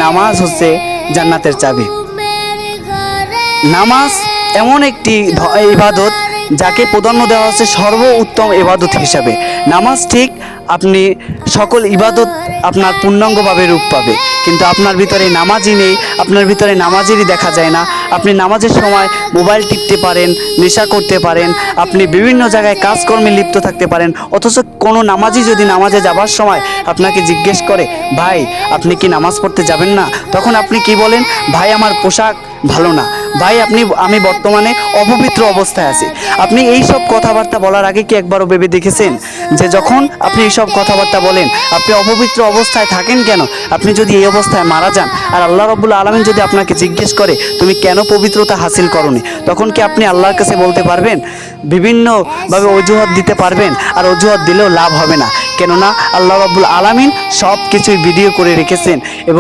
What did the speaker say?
নামাজ হচ্ছে জান্নাতের চাবি। নামাজ এমন একটি ইবাদত যাকে প্রাধান্য দেওয়া হচ্ছে সর্বোত্তম ইবাদত হিসাবে। নামাজ ঠিক আপনি সকল ইবাদত আপনার পূর্ণাঙ্গভাবে রূপ পাবে, কিন্তু আপনার ভিতরে নামাজই নেই, আপনার ভিতরে নামাজেরই দেখা যায় না। আপনি নামাজের সময় মোবাইল টিপতে পারেন, নেশা করতে পারেন, আপনি বিভিন্ন জায়গায় কাজকর্মে লিপ্ত থাকতে পারেন, অথচ কোনো নামাজি যদি নামাজে যাবার সময় আপনাকে জিজ্ঞেস করে, ভাই আপনি কি নামাজ পড়তে যাবেন না, তখন আপনি কি বলেন? ভাই আমার পোশাক ভালো না, ভাই আমি বর্তমানে অপবিত্র অবস্থায় আছি। আপনি এই সব কথাবার্তা বলার আগে কি একবারও ভেবে দেখেছেন যে যখন আপনি এই সব কথাবার্তা বলেন আপনি অপবিত্র অবস্থায় থাকেন কেন? আপনি যদি এই অবস্থায় মারা যান আর আল্লাহ রাব্বুল আলামিন যদি আপনাকে জিজ্ঞেস করে তুমি কেন পবিত্রতা হাসিল করোনি, তখন কি আপনি আল্লাহর কাছে বলতে পারবেন? বিভিন্নভাবে অজুহাত দিতে পারবেন, আর অজুহাত দিলেও লাভ হবে না, কেননা আল্লাহ রাব্বুল আলামিন সব কিছুই ভিডিও করে রেখেছেন এবং